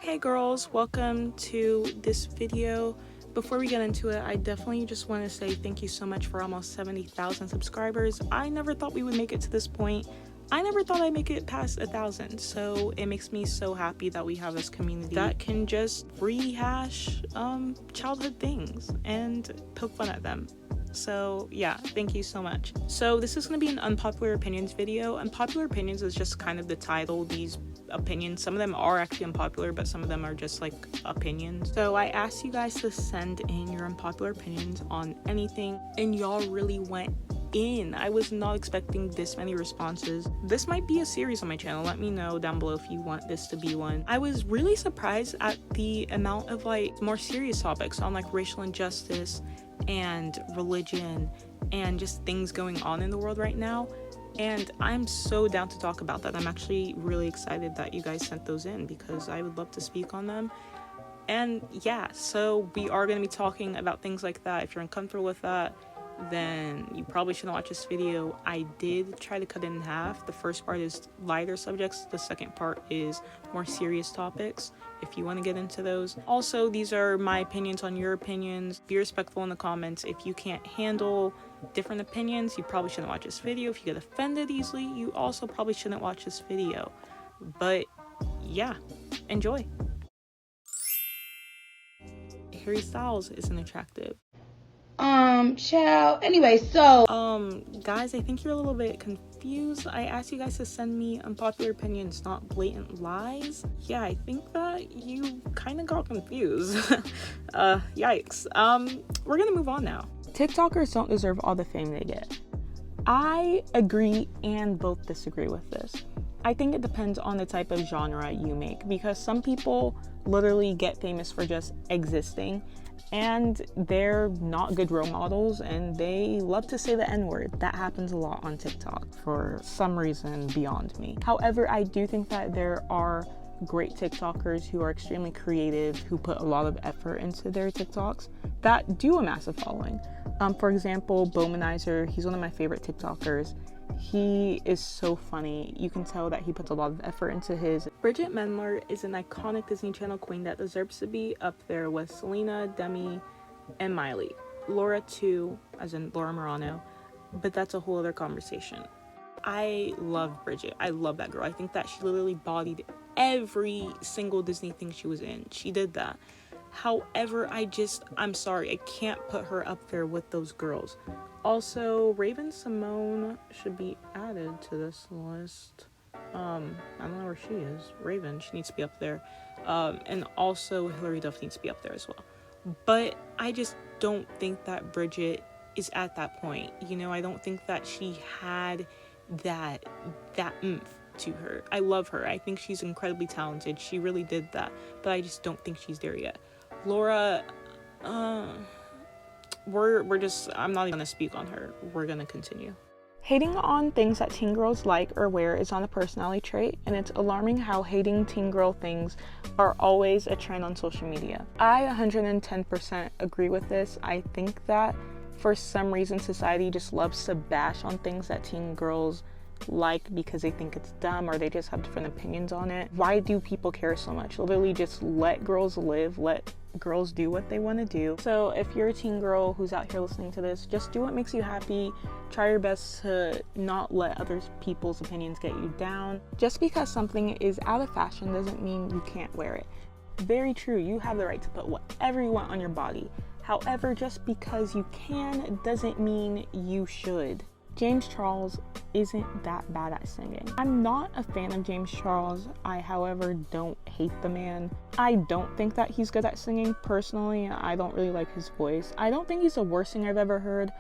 Hey girls, welcome to this video. Before we get into it, I definitely just want to say thank you so much for almost 70,000 subscribers. I never thought we would make it to this point. I never thought I'd make it past 1,000, so it makes me so happy that we have this community that can just rehash childhood things and poke fun at them. So yeah, thank you so much. So this is going to be an unpopular opinions video. Unpopular opinions is just kind of the title. These opinions, some of them are actually unpopular, but some of them are just like opinions. So I asked you guys to send in your unpopular opinions on anything, and y'all really went in. I was not expecting this many responses. This might be a series on my channel. Let me know down below if you want this to be one. I was really surprised at the amount of like more serious topics on like racial injustice and religion and just things going on in the world right now. And I'm so down to talk about that. I'm actually really excited that you guys sent those in because I would love to speak on them. And yeah, so we are going to be talking about things like that. If you're uncomfortable with that, then you probably shouldn't watch this video. I did try to cut it in half. The first part is lighter subjects. The second part is more serious topics, if you want to get into those. Also, these are my opinions on your opinions. Be respectful in the comments. If you can't handle different opinions, you probably shouldn't watch this video. If you get offended easily, you also probably shouldn't watch this video. But yeah, enjoy. Harry Styles isn't attractive. Child. Anyway, so guys, I think you're a little bit confused. I asked you guys to send me unpopular opinions, not blatant lies. Yeah, I think that you kind of got confused. Yikes. We're gonna move on now. TikTokers don't deserve all the fame they get. I agree and both disagree with this. I think it depends on the type of genre you make, because some people literally get famous for just existing and they're not good role models and they love to say the N-word. That happens a lot on TikTok for some reason beyond me. However, I do think that there are great TikTokers who are extremely creative, who put a lot of effort into their TikToks that do amass a following. For example, Bowmanizer, he's one of my favorite TikTokers. He is so funny. You can tell that he puts a lot of effort into his. Bridget Mendler is an iconic Disney Channel queen that deserves to be up there with Selena, Demi, and Miley. Laura too, as in Laura Marano, but that's a whole other conversation. I love Bridget. I love that girl. I think that she literally bodied every single Disney thing she was in. She did that. However, I'm sorry, I can't put her up there with those girls. Also, Raven Simone should be added to this list. I don't know where she is. Raven, she needs to be up there. And also Hilary Duff needs to be up there as well. But I just don't think that Bridget is at that point. You know, I don't think that she had that oomph to her. I love her. I think she's incredibly talented. She really did that. But I just don't think she's there yet. Laura, I'm not even gonna speak on her. We're gonna continue. Hating on things that teen girls like or wear is not a personality trait, and it's alarming how hating teen girl things are always a trend on social media. I 110% agree with this. I think that for some reason society just loves to bash on things that teen girls like because they think it's dumb or they just have different opinions on it. Why do people care so much? Literally just let girls live, let girls do what they want to do. So if you're a teen girl who's out here listening to this, just do what makes you happy. Try your best to not let other people's opinions get you down. Just because something is out of fashion doesn't mean you can't wear it. Very true, you have the right to put whatever you want on your body. However, just because you can doesn't mean you should. James Charles isn't that bad at singing. I'm not a fan of James Charles. I, however, don't hate the man. I don't think that he's good at singing. Personally, I don't really like his voice. I don't think he's the worst singer I've ever heard.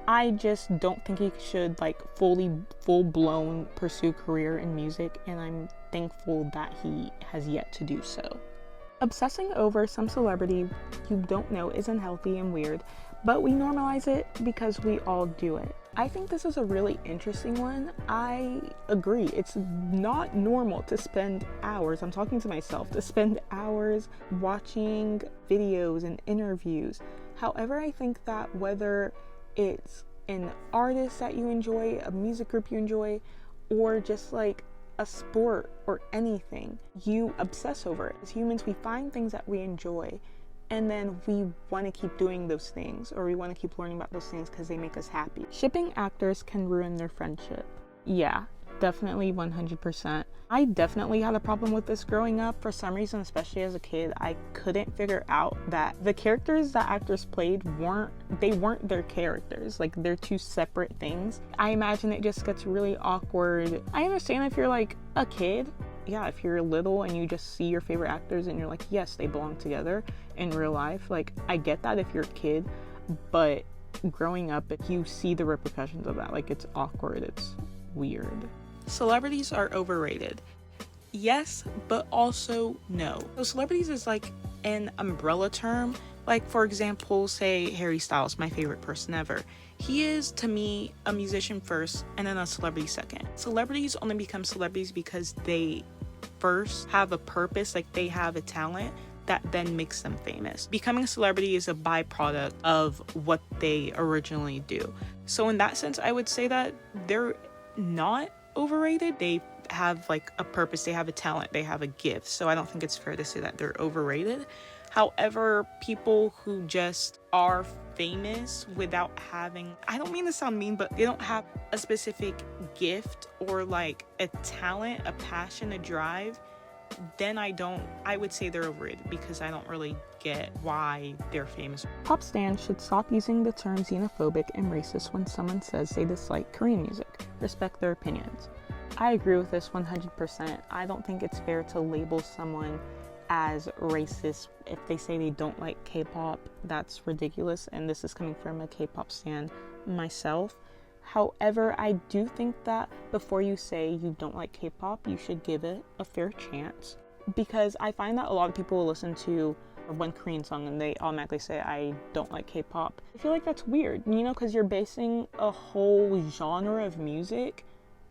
I just don't think he should like full-blown pursue a career in music, and I'm thankful that he has yet to do so. Obsessing over some celebrity you don't know is unhealthy and weird, but we normalize it because we all do it. I think this is a really interesting one. I agree. It's not normal to spend hours, I'm talking to myself, to spend hours watching videos and interviews. However, I think that whether it's an artist that you enjoy, a music group you enjoy, or just like a sport or anything, you obsess over it. As humans, we find things that we enjoy, and then we want to keep doing those things, or we want to keep learning about those things because they make us happy. Shipping actors can ruin their friendship. Yeah, definitely 100%. I definitely had a problem with this growing up. For some reason, especially as a kid, I couldn't figure out that the characters that actors played weren't their characters. Like, they're two separate things. I imagine it just gets really awkward. I understand if you're like a kid. Yeah, if you're little and you just see your favorite actors and you're like, yes, they belong together in real life. Like, I get that if you're a kid, but growing up, if you see the repercussions of that, like, it's awkward, it's weird. Celebrities are overrated. Yes, but also no. So celebrities is like an umbrella term. Like, for example, say Harry Styles, my favorite person ever. He is, to me, a musician first and then a celebrity second. Celebrities only become celebrities because they first have a purpose, like they have a talent that then makes them famous. Becoming a celebrity is a byproduct of what they originally do. So in that sense, I would say that they're not overrated. They have like a purpose, they have a talent, they have a gift. So I don't think it's fair to say that they're overrated. However, people who just are famous without having, I don't mean to sound mean, but they don't have a specific gift or like a talent, a passion, a drive, then I would say they're overrated because I don't really get why they're famous. Pop stans should stop using the term xenophobic and racist when someone says they dislike Korean music. Respect their opinions. I agree with this 100%. I don't think it's fair to label someone as racist if they say they don't like K-pop. That's ridiculous, and this is coming from a K-pop stan myself. However, I do think that before you say you don't like K-pop, you should give it a fair chance, because I find that a lot of people will listen to one Korean song and they automatically say I don't like K-pop. I feel like that's weird, you know, because you're basing a whole genre of music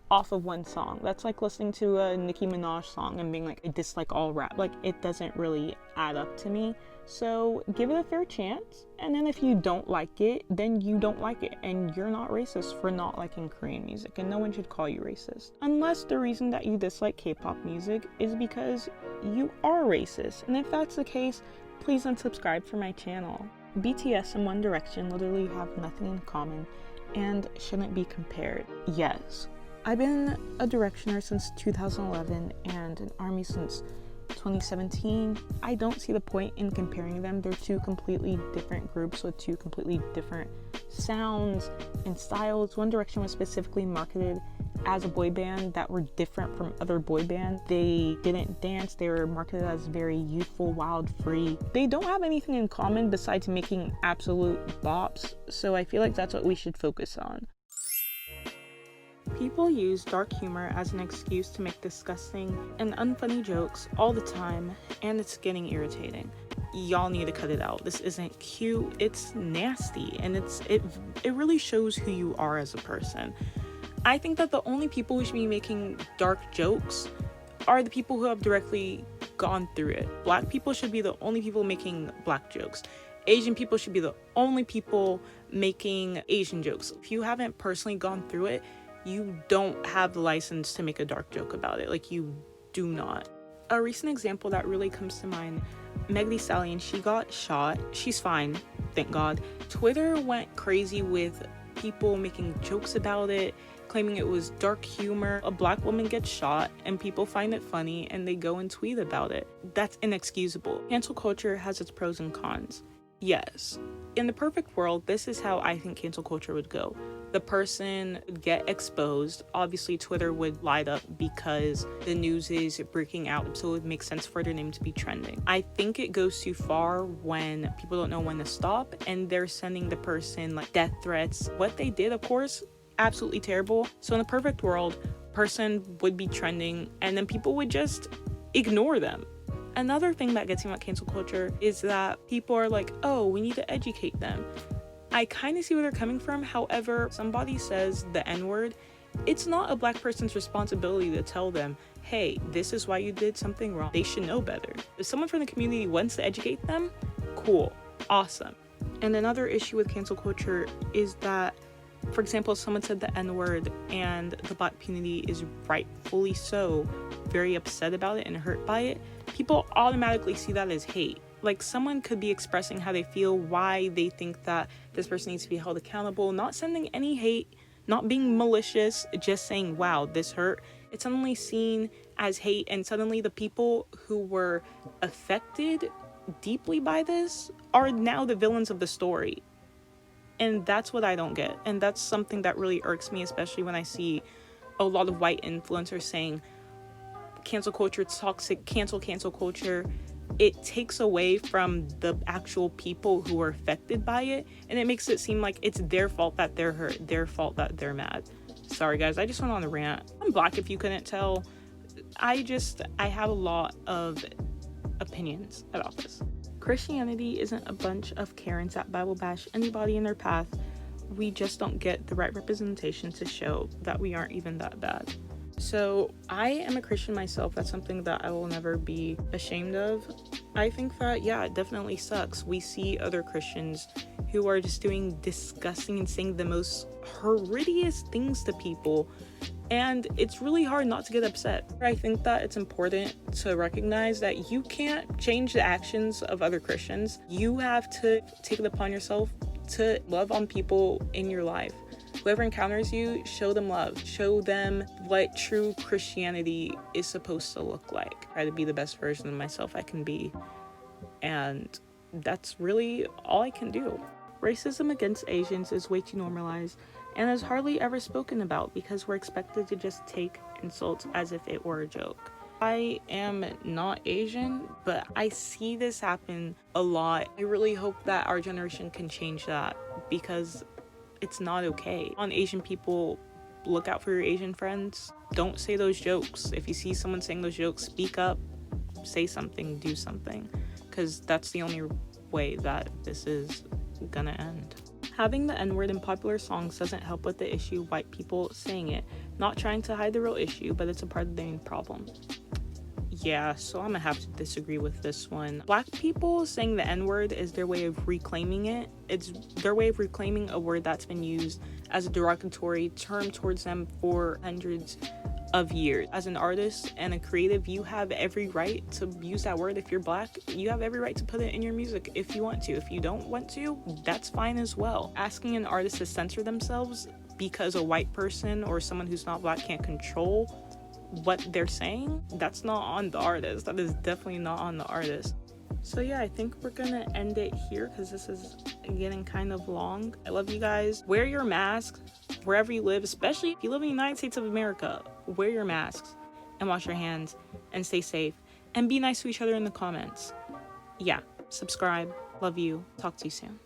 off of one song. That's like listening to a Nicki Minaj song and being like, I dislike all rap. Like, it doesn't really add up to me. So give it a fair chance, and then if you don't like it, then you don't like it, and you're not racist for not liking Korean music, and no one should call you racist. Unless the reason that you dislike K-pop music is because you are racist, and if that's the case, please unsubscribe from my channel. BTS and One Direction literally have nothing in common and shouldn't be compared. Yes, I've been a Directioner since 2011 and an ARMY since 2017. I don't see the point in comparing them. They're two completely different groups with two completely different sounds and styles. One Direction was specifically marketed as a boy band that were different from other boy bands. They didn't dance. They were marketed as very youthful, wild, free. They don't have anything in common besides making absolute bops, so I feel like that's what we should focus on. People use dark humor as an excuse to make disgusting and unfunny jokes all the time, and it's getting irritating. Y'all need to cut it out. This isn't cute, it's nasty, and it really shows who you are as a person. I think that the only people who should be making dark jokes are the people who have directly gone through it. Black people should be the only people making black jokes. Asian people should be the only people making Asian jokes. If you haven't personally gone through it, you don't have the license to make a dark joke about it. Like, you do not. A recent example that really comes to mind, Meg Thee Stallion, she got shot. She's fine, thank God. Twitter went crazy with people making jokes about it, claiming it was dark humor. A black woman gets shot and people find it funny and they go and tweet about it. That's inexcusable. Cancel culture has its pros and cons. Yes, in the perfect world, this is how I think cancel culture would go. The person would get exposed. Obviously, Twitter would light up because the news is breaking out, so it would make sense for their name to be trending. I think it goes too far when people don't know when to stop and they're sending the person like death threats. What they did, of course, absolutely terrible. So in the perfect world, person would be trending and then people would just ignore them. Another thing that gets me about cancel culture is that people are like, oh, we need to educate them. I kind of see where they're coming from. However, somebody says the N-word, it's not a black person's responsibility to tell them, hey, this is why you did something wrong. They should know better. If someone from the community wants to educate them, cool, awesome. And another issue with cancel culture is that For example, someone said the N-word and the Black community is rightfully so very upset about it and hurt by it, people automatically see that as hate. Like, someone could be expressing how they feel, why they think that this person needs to be held accountable, not sending any hate, not being malicious, just saying, wow, this hurt. It's suddenly seen as hate, and suddenly the people who were affected deeply by this are now the villains of the story. And that's what I don't get. And that's something that really irks me, especially when I see a lot of white influencers saying cancel culture, it's toxic, cancel culture. It takes away from the actual people who are affected by it, and it makes it seem like it's their fault that they're hurt, their fault that they're mad. Sorry guys, I just went on a rant. I'm Black, if you couldn't tell. I have a lot of opinions about this. Christianity isn't a bunch of Karens that Bible bash anybody in their path. We just don't get the right representation to show that we aren't even that bad. So I am a Christian myself. That's something that I will never be ashamed of. I think that, yeah, it definitely sucks. We see other Christians who are just doing disgusting and saying the most horrendous things to people, and it's really hard not to get upset. I think that it's important to recognize that you can't change the actions of other Christians. You have to take it upon yourself to love on people in your life. Whoever encounters you, show them love. Show them what true Christianity is supposed to look like. Try to be the best version of myself I can be. And that's really all I can do. Racism against Asians is way too normalized and is hardly ever spoken about because we're expected to just take insults as if it were a joke. I am not Asian, but I see this happen a lot. I really hope that our generation can change that because it's not okay. On Asian people, look out for your Asian friends. Don't say those jokes. If you see someone saying those jokes, speak up, say something, do something, because that's the only way that this is gonna end. Having the N-word in popular songs doesn't help with the issue white people saying it. Not trying to hide the real issue, but it's a part of the main problem. Yeah, so I'm gonna have to disagree with this one. Black people saying the N-word is their way of reclaiming it. It's their way of reclaiming a word that's been used as a derogatory term towards them for hundreds of years. As an artist and a creative, you have every right to use that word. If you're Black, you have every right to put it in your music if you want to. If you don't want to, that's fine as well. Asking an artist to censor themselves because a white person or someone who's not Black can't control what they're saying, that's not on the artist. That is definitely not on the artist. So yeah, I think we're gonna end it here because this is getting kind of long. I love you guys. Wear your mask wherever you live, especially if you live in the United States of America. Wear your masks and wash your hands and stay safe and be nice to each other in the comments. Yeah, subscribe. Love you. Talk to you soon.